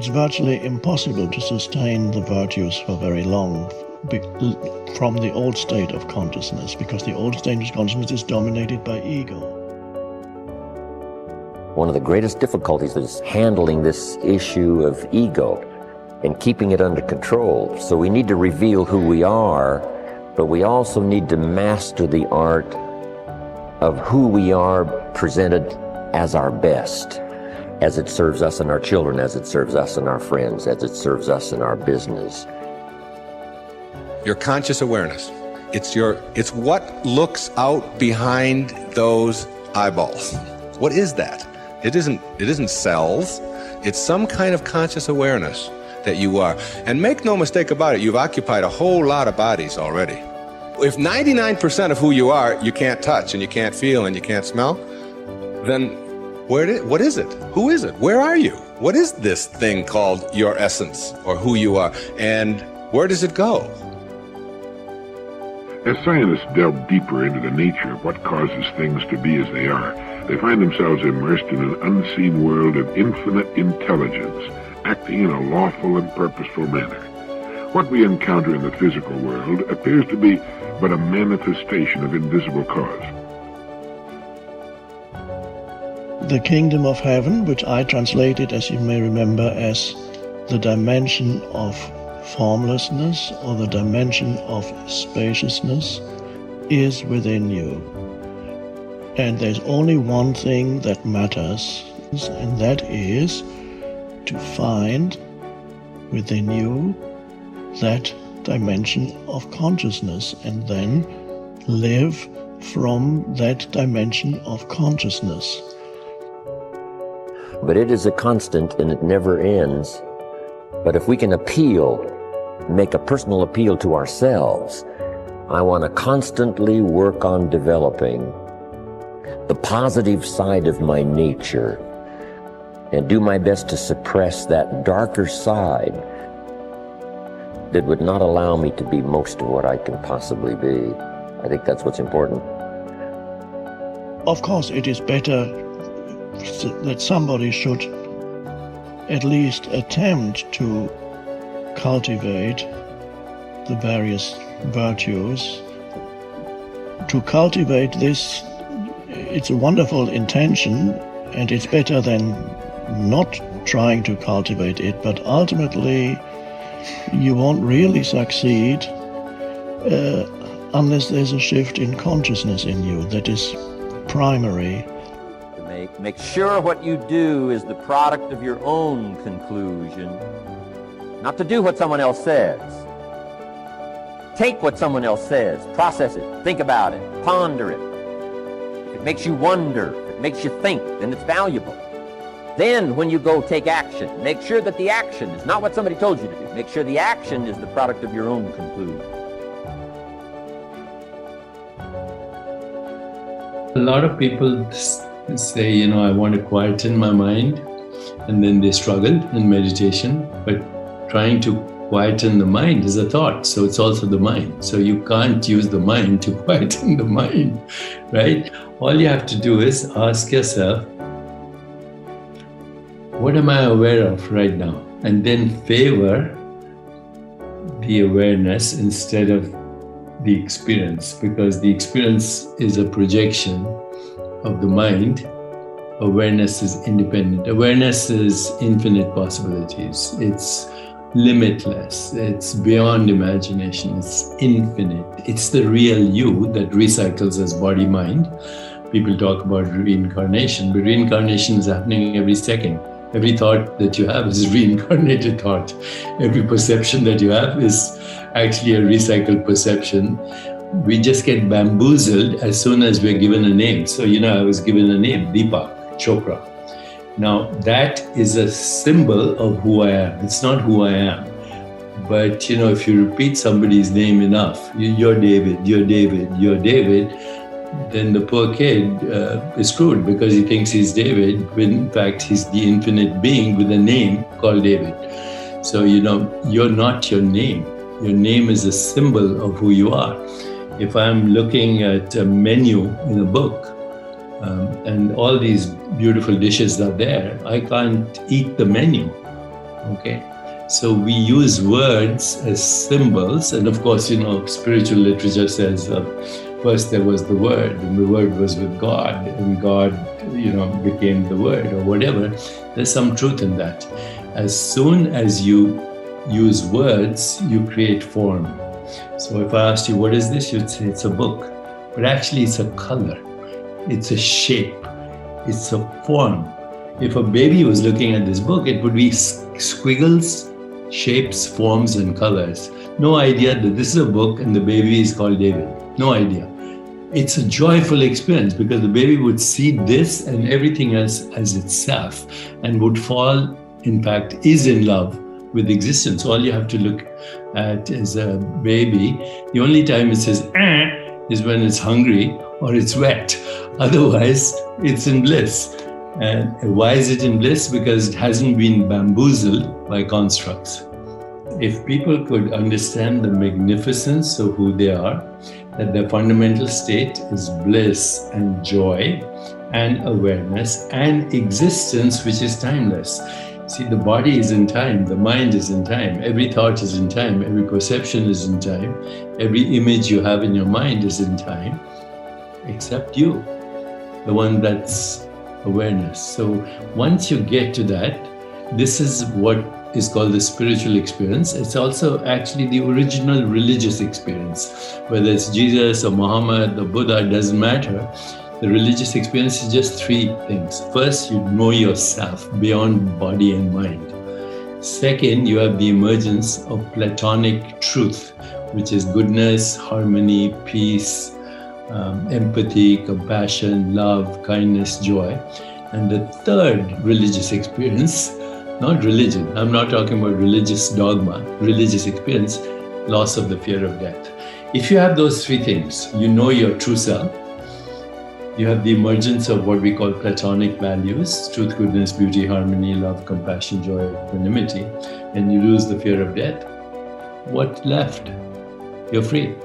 it's virtually impossible to sustain the virtues for very long from the old state of consciousness, because the old state of consciousness is dominated by ego. One of the greatest difficulties is handling this issue of ego and keeping it under control. So we need to reveal who we are, but we also need to master the art of who we are presented as our best, as it serves us and our children, as it serves us and our friends, as it serves us in our business. Your conscious awareness. It's what looks out behind those eyeballs. What is that? It isn't cells. It's some kind of conscious awareness that you are. And make no mistake about it, you've occupied a whole lot of bodies already. If 99% of who you are, you can't touch and you can't feel and you can't smell, then what is it? Who is it? Where are you? What is this thing called your essence or who you are? And where does it go? As scientists delve deeper into the nature of what causes things to be as they are, they find themselves immersed in an unseen world of infinite intelligence, acting in a lawful and purposeful manner. What we encounter in the physical world appears to be but a manifestation of invisible cause. The kingdom of heaven, which I translated, as you may remember, as the dimension of formlessness or the dimension of spaciousness, is within you. And there's only one thing that matters, and that is to find within you that dimension of consciousness and then live from that dimension of consciousness. But it is a constant and it never ends. But if we can make a personal appeal to ourselves, I want to constantly work on developing the positive side of my nature and do my best to suppress that darker side that would not allow me to be most of what I can possibly be. I think that's what's important. Of course, it is better that somebody should at least attempt to cultivate the various virtues. To cultivate this, it's a wonderful intention, and it's better than not trying to cultivate it, but ultimately you won't really succeed unless there's a shift in consciousness in you that is primary. Make sure what you do is the product of your own conclusion, not to do what someone else says. Take what someone else says, process it, think about it, ponder it. If it makes you wonder, if it makes you think, then it's valuable. Then when you go take action, make sure that the action is not what somebody told you to do. Make sure the action is the product of your own conclusion. A lot of people say, I want to quieten my mind, and then they struggle in meditation, but trying to quieten the mind is a thought, so it's also the mind. So you can't use the mind to quieten the mind, right? All you have to do is ask yourself, what am I aware of right now? And then favor the awareness instead of the experience, because the experience is a projection of the mind. Awareness is independent. Awareness is infinite possibilities. It's limitless. It's beyond imagination. It's infinite. It's the real you that recycles as body-mind. People talk about reincarnation, but reincarnation is happening every second. Every thought that you have is a reincarnated thought. Every perception that you have is actually a recycled perception. We just get bamboozled as soon as we're given a name. So, I was given a name, Deepak Chopra. Now, that is a symbol of who I am. It's not who I am. But, if you repeat somebody's name enough, you're David, you're David, you're David, then the poor kid is screwed because he thinks he's David, when in fact he's the infinite being with a name called David. So, you're not your name. Your name is a symbol of who you are. If I'm looking at a menu in a book, and all these beautiful dishes are there, I can't eat the menu. Okay. So we use words as symbols. And of course, spiritual literature says first there was the Word, and the Word was with God, and God, became the Word or whatever. There's some truth in that. As soon as you use words, you create form. So if I asked you, what is this? You'd say it's a book. But actually, it's a color. It's a shape. It's a form. If a baby was looking at this book, it would be squiggles, shapes, forms, and colors. No idea that this is a book and the baby is called David. No idea. It's a joyful experience because the baby would see this and everything else as itself and would fall, in fact, is in love with existence. All you have to look at is a baby. The only time it says, is when it's hungry or it's wet. Otherwise, it's in bliss. And why is it in bliss? Because it hasn't been bamboozled by constructs. If people could understand the magnificence of who they are, that their fundamental state is bliss and joy and awareness and existence, which is timeless. See, the body is in time, the mind is in time, every thought is in time, every perception is in time, every image you have in your mind is in time, except you, the one that's awareness. So once you get to that, this is what is called the spiritual experience. It's also actually the original religious experience. Whether it's Jesus or Muhammad or Buddha, it doesn't matter. The religious experience is just three things. First, you know yourself beyond body and mind. Second, you have the emergence of Platonic truth, which is goodness, harmony, peace, empathy, compassion, love, kindness, joy. And the third religious experience, not religion, I'm not talking about religious dogma, religious experience, loss of the fear of death. If you have those three things, you know your true self, you have the emergence of what we call Platonic values, truth, goodness, beauty, harmony, love, compassion, joy, equanimity, and you lose the fear of death. What left? You're free.